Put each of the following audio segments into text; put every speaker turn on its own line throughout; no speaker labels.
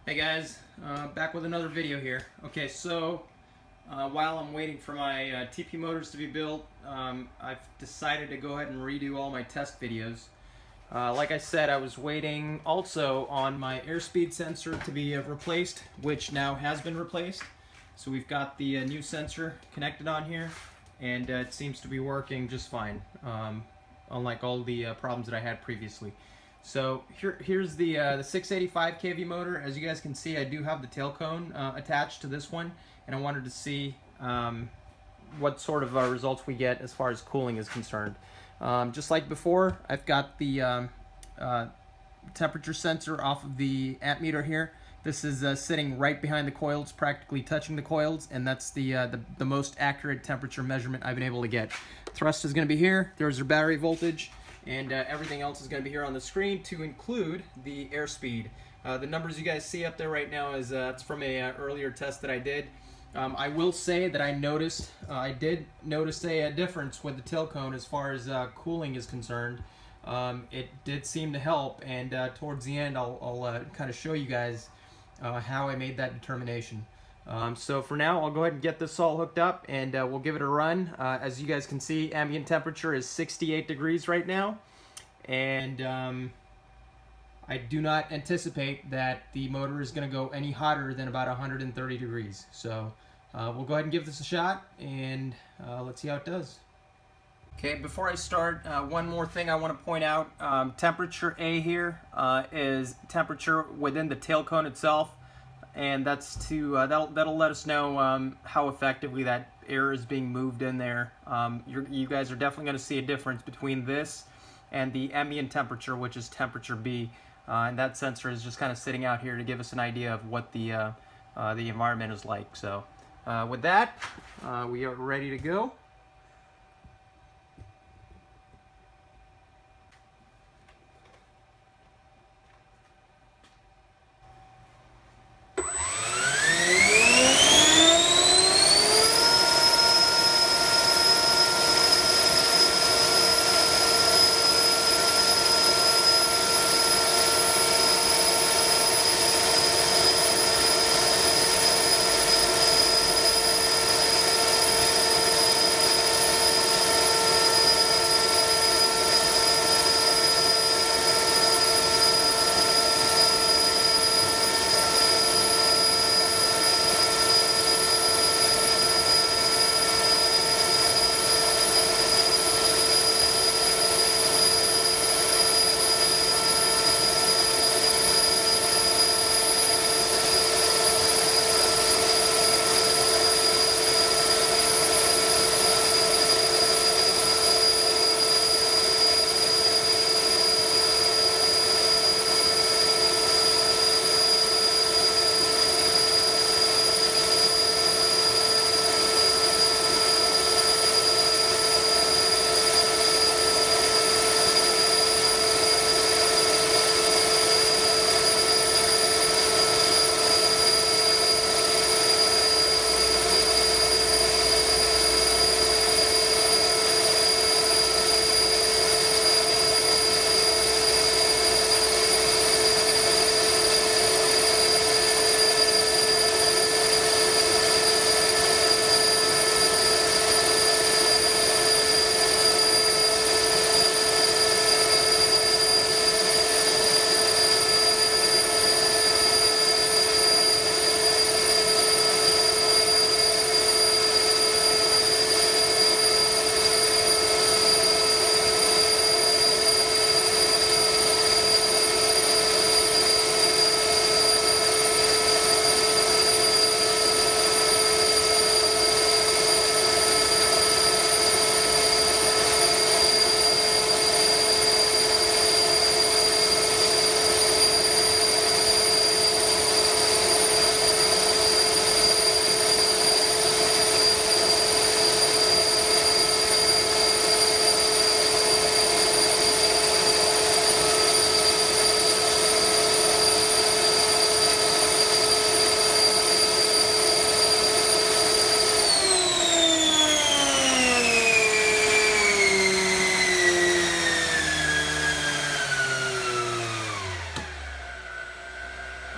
Hey guys, back with another video here. Okay, so while I'm waiting for my TP motors to be built, I've decided to go ahead and redo all my test videos. Like I said, I was waiting also on my airspeed sensor to be replaced, which now has been replaced. So we've got the new sensor connected on here, and it seems to be working just fine, unlike all the problems that I had previously. So here's the 685 kV motor. As you guys can see, I do have the tail cone attached to this one, and I wanted to see what sort of results we get as far as cooling is concerned. Just like before, I've got the temperature sensor off of the amp meter here. This is sitting right behind the coils, practically touching the coils, and that's the most accurate temperature measurement I've been able to get. Thrust is going to be here. There's your battery voltage. And everything else is going to be here on the screen, to include the airspeed. The numbers you guys see up there right now is it's from a earlier test that I did. I will say that I did notice a difference with the tail cone as far as cooling is concerned. It did seem to help, and towards the end I'll kind of show you guys how I made that determination. So for now, I'll go ahead and get this all hooked up, and we'll give it a run. As you guys can see, ambient temperature is 68 degrees right now, and I do not anticipate that the motor is going to go any hotter than about 130 degrees. So we'll go ahead and give this a shot, and let's see how it does. Okay, before I start, one more thing I want to point out. Temperature A here is temperature within the tail cone itself. And that's to that'll let us know how effectively that air is being moved in there. You guys are definitely going to see a difference between this and the ambient temperature, which is temperature B. And that sensor is just kind of sitting out here to give us an idea of what the environment is like. So with that, we are ready to go.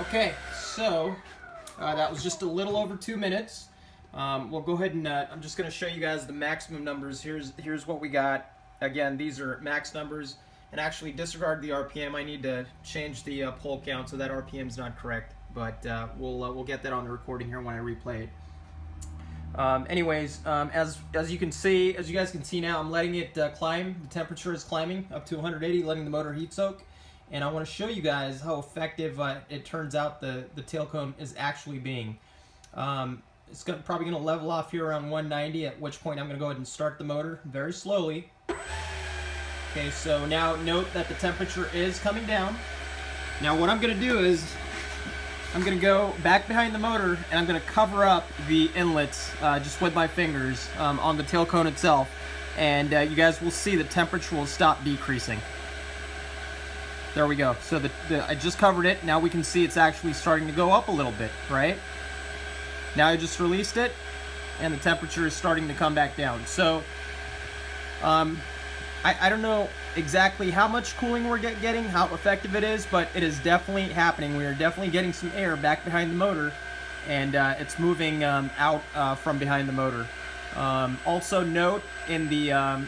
Okay, so that was just a little over 2 minutes. We'll go ahead and I'm just going to show you guys the maximum numbers. Here's what we got. Again, these are max numbers, and actually disregard the RPM. I need to change the pole count so that RPM is not correct, but we'll get that on the recording here when I replay it. Anyways, as you guys can see now, I'm letting it climb. The temperature is climbing up to 180, letting the motor heat soak. And I want to show you guys how effective it turns out the tail cone is actually being. It's probably going to level off here around 190, at which point I'm going to go ahead and start the motor very slowly. Okay, so now note that the temperature is coming down. Now what I'm going to do is I'm going to go back behind the motor and I'm going to cover up the inlets just with my fingers on the tail cone itself. And you guys will see the temperature will stop decreasing. There we go. So I just covered it. Now we can see it's actually starting to go up a little bit, right? Now I just released it and the temperature is starting to come back down. So I don't know exactly how much cooling we're getting, how effective it is, but it is definitely happening. We are definitely getting some air back behind the motor, and it's moving out from behind the motor. Also note in the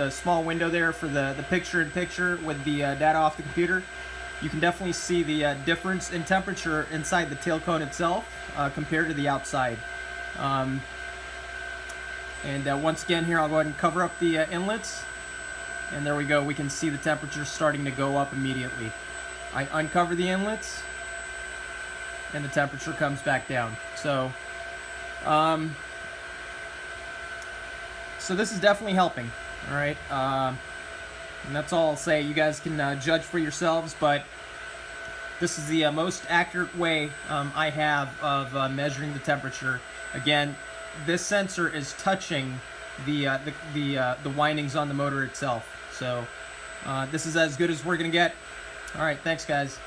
small window there for the picture-in-picture with the data off the computer, you can definitely see the difference in temperature inside the tail cone itself compared to the outside. And once again here, I'll go ahead and cover up the inlets, and there we go. We can see the temperature starting to go up immediately. I uncover the inlets and the temperature comes back down. So so this is definitely helping. All right, and that's all I'll say. You guys can judge for yourselves, but this is the most accurate way I have of measuring the temperature. Again, this sensor is touching the windings on the motor itself. So this is as good as we're gonna get. All right, thanks guys.